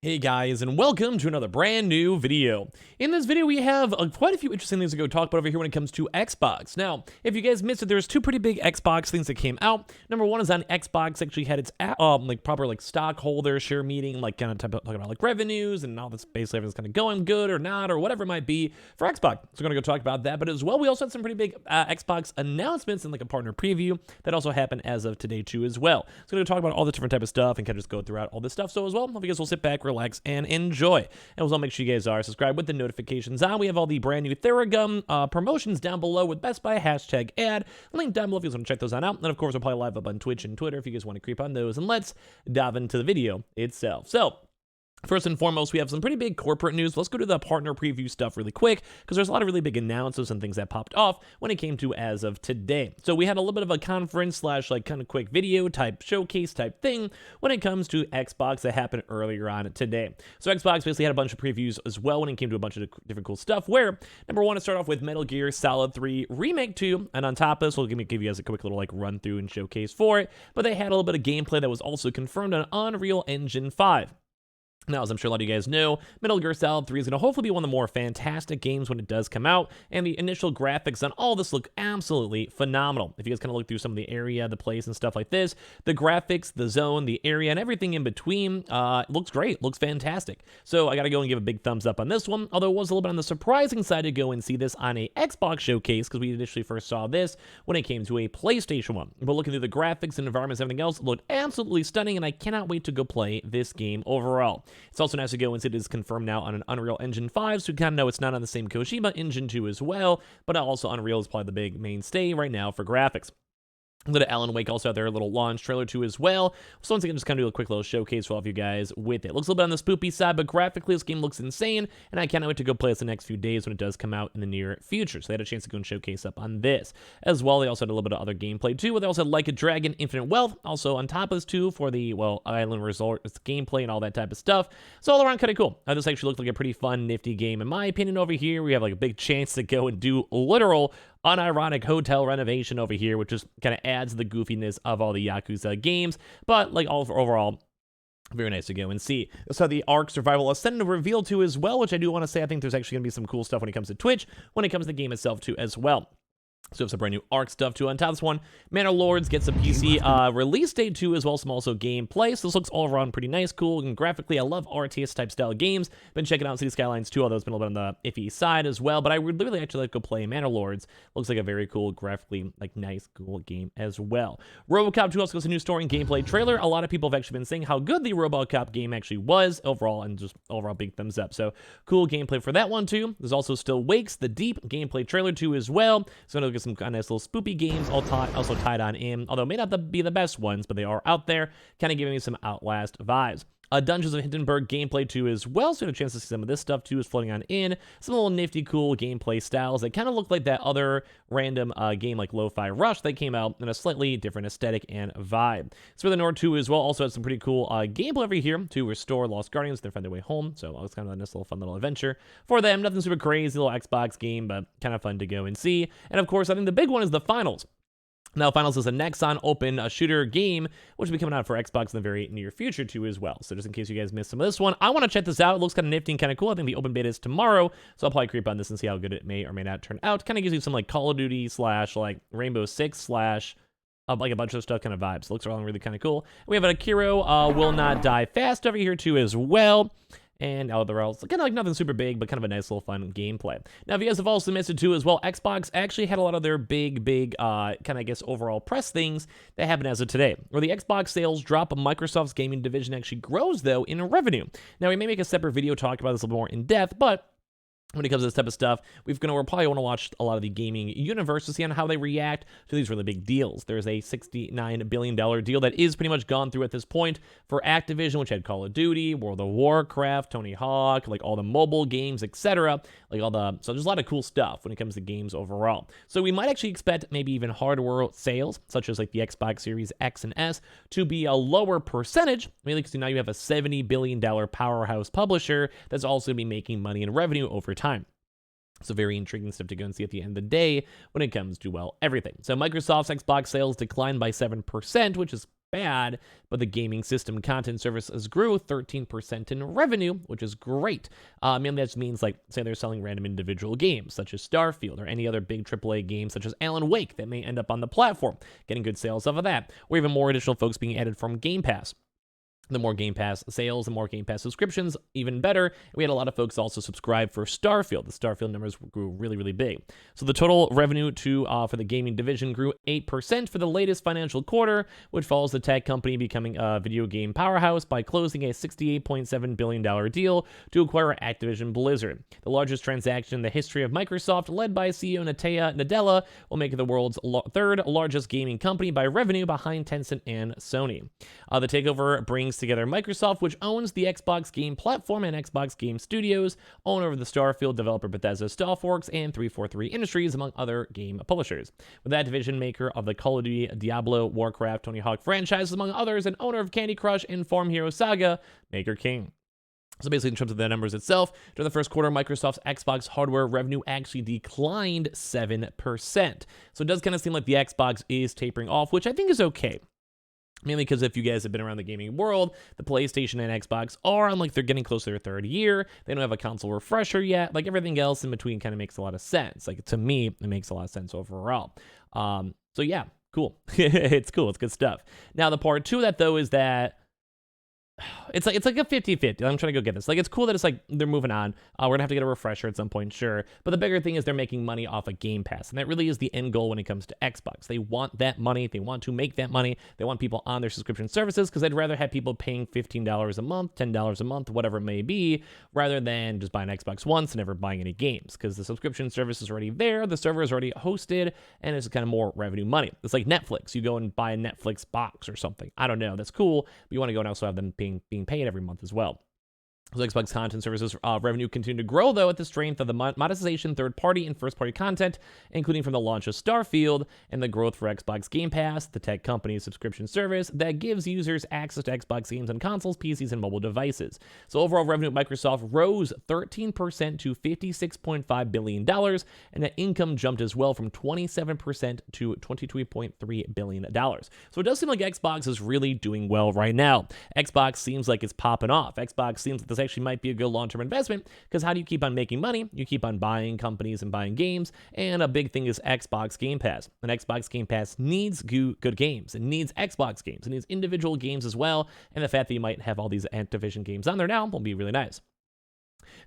Hey guys, and welcome to another brand new video. In this video, we have quite a few interesting things to go talk about over here when it comes to Xbox. Now, if you guys missed it, there's two pretty big Xbox things that came out. Number one is on Xbox actually had its proper stockholder share meeting, kind of talking about revenues and all this, basically everything's kind of going good or not or whatever it might be for Xbox. So we're gonna go talk about that. But as well, we also had some pretty big Xbox announcements and a partner preview that also happened as of today too as well. So we're gonna talk about all the different type of stuff and kind of just go throughout all this stuff. So as well, hope you guys will sit back, relax, and enjoy. And also make sure you guys are subscribed with the notifications on. We have all the brand new Theragun promotions down below with Best Buy #ad. Link down below if you guys want to check those on out. And of course, we'll probably live up on Twitch and Twitter if you guys want to creep on those. And let's dive into the video itself. So, first and foremost, we have some pretty big corporate news. Let's go to the partner preview stuff really quick, because there's a lot of really big announcements and things that popped off when it came to as of today. So we had a little bit of a conference slash kind of quick video type showcase type thing when it comes to Xbox that happened earlier on today. So Xbox basically had a bunch of previews as well when it came to a bunch of different cool stuff, where number one, to start off with Metal Gear Solid 3 Remake 2, and on top of this, we'll give you guys a quick little run through and showcase for it, but they had a little bit of gameplay that was also confirmed on Unreal Engine 5. Now, as I'm sure a lot of you guys know, Metal Gear Solid 3 is going to hopefully be one of the more fantastic games when it does come out, and the initial graphics on all this look absolutely phenomenal. If you guys kind of look through some of the area, the place, and stuff like this, the graphics, the zone, the area, and everything in between looks great, looks fantastic. So I got to go and give a big thumbs up on this one, although it was a little bit on the surprising side to go and see this on a Xbox showcase, because we initially first saw this when it came to a PlayStation one. But looking through the graphics and environments and everything else, it looked absolutely stunning, and I cannot wait to go play this game overall. It's also nice to go and see it is confirmed now on an Unreal Engine 5, so you kind of know it's not on the same Kojima Engine 2 as well, but also Unreal is probably the big mainstay right now for graphics. A little Alan Wake also out there, a little launch trailer too as well. So once again, just kind of do a quick little showcase for all of you guys with it. Looks a little bit on the spoopy side, but graphically this game looks insane, and I cannot wait to go play this the next few days when it does come out in the near future. So they had a chance to go and showcase up on this. As well, they also had a little bit of other gameplay too, where they also had Like a Dragon Infinite Wealth, also on top of this too, for the, Island Resort gameplay and all that type of stuff. So all around kind of cool. This actually looked like a pretty fun, nifty game. In my opinion over here, we have a big chance to go and do literal unironic hotel renovation over here, which just kind of adds the goofiness of all the Yakuza games, but overall, very nice to go and see. So the Ark Survival Ascended revealed too as well, which I do want to say I think there's actually going to be some cool stuff when it comes to Twitch, when it comes to the game itself too as well. So we have some brand new Ark stuff too. On top of this one, Manor Lords gets a PC release date too, as well as some also gameplay. So this looks all around pretty nice, cool, and graphically, I love RTS type style games. Been checking out City Skylines 2, although it's been a little bit on the iffy side as well. But I would really actually like to go play Manor Lords. Looks like a very cool, graphically nice, cool game as well. RoboCop 2 also gets a new story and gameplay trailer. A lot of people have actually been saying how good the RoboCop game actually was overall, and just overall big thumbs up. So cool gameplay for that one too. There's also still Wakes the Deep gameplay trailer too as well. So I'm gonna look at some kind of nice little spoopy games also tied on in, although may not be the best ones, but they are out there, kind of giving me some Outlast vibes. Dungeons of Hindenburg gameplay too as well, so we had a chance to see some of this stuff too is floating on in. Some little nifty, cool gameplay styles that kind of look like that other random game like Lo-Fi Rush that came out in a slightly different aesthetic and vibe. So the Nord 2 as well also has some pretty cool gameplay over here to restore Lost Guardians. They find their way home, so it's kind of a nice little fun little adventure for them. Nothing super crazy, little Xbox game, but kind of fun to go and see. And of course, I think the big one is the Finals. Now, Finals is a Nexon open shooter game, which will be coming out for Xbox in the very near future, too, as well. So just in case you guys missed some of this one, I want to check this out. It looks kind of nifty and kind of cool. I think the open beta is tomorrow, so I'll probably creep on this and see how good it may or may not turn out. Kind of gives you some, Call of Duty slash, Rainbow Six slash a bunch of stuff kind of vibes. Looks all really kind of cool. We have an Akiro Will Not Die Fast over here, too, as well. And other else, kind of nothing super big, but kind of a nice little fun gameplay. Now, if you guys have also missed it too as well, Xbox actually had a lot of their big, kind of, I guess, overall press things that happened as of today, where the Xbox sales drop, Microsoft's gaming division actually grows, though, in revenue. Now, we may make a separate video talking about this a little more in depth, but when it comes to this type of stuff, we'll probably want to watch a lot of the gaming universe to see on how they react to these really big deals. There's a $69 billion deal that is pretty much gone through at this point for Activision, which had Call of Duty, World of Warcraft, Tony Hawk, all the mobile games, etc. So there's a lot of cool stuff when it comes to games overall. So we might actually expect maybe even hardware sales, such as the Xbox Series X and S, to be a lower percentage, mainly because now you have a $70 billion powerhouse publisher that's also going to be making money and revenue over time. So very intriguing stuff to go and see at the end of the day when it comes to, everything. So Microsoft's Xbox sales declined by 7%, which is bad, but the gaming system content services grew 13% in revenue, which is great. Mainly that just means, like, say they're selling random individual games, such as Starfield, or any other big AAA games, such as Alan Wake, that may end up on the platform, getting good sales off of that, or even more additional folks being added from Game Pass. The more Game Pass sales, the more Game Pass subscriptions, even better. We had a lot of folks also subscribe for Starfield. The Starfield numbers grew really, really big. So the total revenue for the gaming division grew 8% for the latest financial quarter, which follows the tech company becoming a video game powerhouse by closing a $68.7 billion deal to acquire Activision Blizzard. The largest transaction in the history of Microsoft, led by CEO Satya Nadella, will make it the world's third largest gaming company by revenue, behind Tencent and Sony. The takeover brings together Microsoft, which owns the Xbox game platform and Xbox Game Studios, owner of the Starfield developer Bethesda Softworks, and 343 Industries, among other game publishers. With that division, maker of the Call of Duty, Diablo, Warcraft, Tony Hawk franchises, among others, and owner of Candy Crush and Farm Hero Saga, Maker King. So basically, in terms of the numbers itself, during the first quarter, Microsoft's Xbox hardware revenue actually declined 7%. So it does kind of seem like the Xbox is tapering off, which I think is okay. Mainly because if you guys have been around the gaming world, the PlayStation and Xbox are on, like, they're getting close to their third year. They don't have a console refresher yet. Like, everything else in between kind of makes a lot of sense. Like, to me, it makes a lot of sense overall. So yeah, cool. It's cool. It's good stuff. Now, the part two of that, though, is that it's like a 50-50. I'm trying to go get this. Like, it's cool that it's like they're moving on. We're gonna have to get a refresher at some point, sure. But the bigger thing is they're making money off of Game Pass, and that really is the end goal when it comes to Xbox. They want that money. They want to make that money. They want people on their subscription services because they'd rather have people paying $15 a month, $10 a month, whatever it may be, rather than just buying Xbox once and never buying any games, because the subscription service is already there, the server is already hosted, and it's kind of more revenue money. It's like Netflix. You go and buy a Netflix box or something. I don't know. That's cool, but you want to go and also have them being paid every month as well. So Xbox content services revenue continued to grow, though, at the strength of the monetization, third-party and first-party content, including from the launch of Starfield and the growth for Xbox Game Pass, the tech company's subscription service that gives users access to Xbox games on consoles, PCs, and mobile devices. So overall revenue at Microsoft rose 13% to $56.5 billion, and net income jumped as well from 27% to $22.3 billion. So it does seem like Xbox is really doing well right now. Xbox seems like it's popping off. Xbox seems like this actually might be a good long-term investment, because how do you keep on making money? You keep on buying companies and buying games, and a big thing is Xbox Game Pass. And Xbox Game Pass needs good games. It needs Xbox games. It needs individual games as well, and the fact that you might have all these Activision games on there now will be really nice.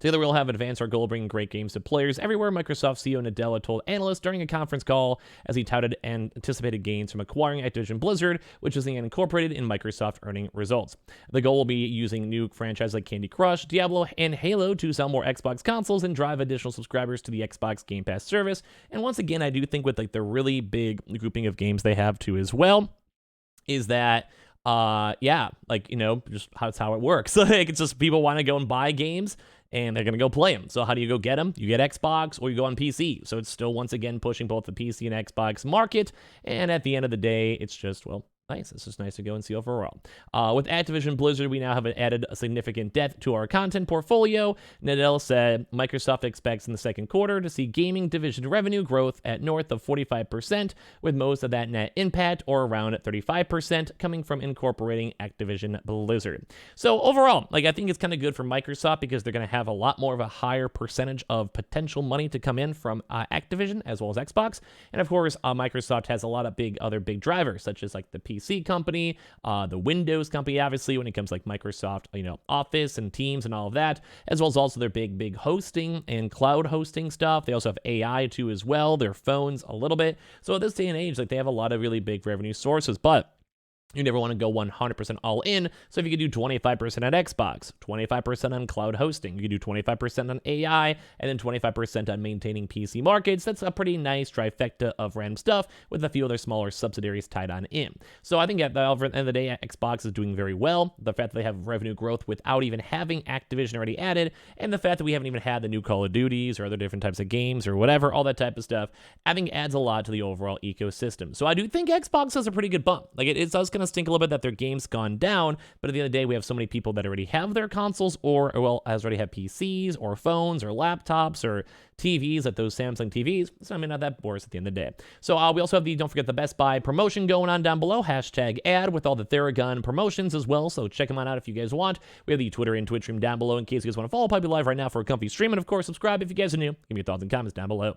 Together, we'll have advanced our goal of bringing great games to players everywhere, Microsoft CEO Nadella told analysts during a conference call, as he touted anticipated gains from acquiring Activision Blizzard, which is incorporated in Microsoft earning results. The goal will be using new franchises like Candy Crush, Diablo, and Halo to sell more Xbox consoles and drive additional subscribers to the Xbox Game Pass service. And once again, I do think with, like, the really big grouping of games they have too as well, is that yeah, like, you know, just that's how it works. Like, it's just people want to go and buy games, and they're going to go play them. So how do you go get them? You get Xbox, or you go on PC. So it's still, once again, pushing both the PC and Xbox market. And at the end of the day, it's just, well, nice. It's just nice to go and see overall. With Activision Blizzard, we now have added a significant depth to our content portfolio. Nadella said Microsoft expects in the second quarter to see gaming division revenue growth at north of 45%, with most of that net impact, or around 35%, coming from incorporating Activision Blizzard. So overall, like, I think it's kind of good for Microsoft, because they're going to have a lot more of a higher percentage of potential money to come in from Activision as well as Xbox. And of course, Microsoft has a lot of other big drivers, such as like the PC company, the Windows company, obviously, when it comes like Microsoft, you know, Office and Teams and all of that, as well as also their big hosting and cloud hosting stuff. They also have AI too as well, their phones a little bit. So at this day and age, like, they have a lot of really big revenue sources, but you never want to go 100% all in. So if you could do 25% on Xbox, 25% on cloud hosting, you could do 25% on AI, and then 25% on maintaining PC markets. That's a pretty nice trifecta of random stuff, with a few other smaller subsidiaries tied on in. So I think at the end of the day, Xbox is doing very well. The fact that they have revenue growth without even having Activision already added, and the fact that we haven't even had the new Call of Duties or other different types of games or whatever, all that type of stuff, I think adds a lot to the overall ecosystem. So I do think Xbox has a pretty good bump. Like, it's us going to to stink a little bit that their game's gone down, but at the end of the day, we have so many people that already have their consoles or well, as already have PCs or phones or laptops or TVs at those Samsung TVs, so I mean, not that worse at the end of the day. So we also have don't forget the Best Buy promotion going on down below, #ad with all the Theragun promotions as well, so check them out if you guys want. We have the Twitter and Twitch stream down below in case you guys want to follow Puppy Live right now for a comfy stream, and of course, subscribe if you guys are new. Give me your thoughts and comments down below.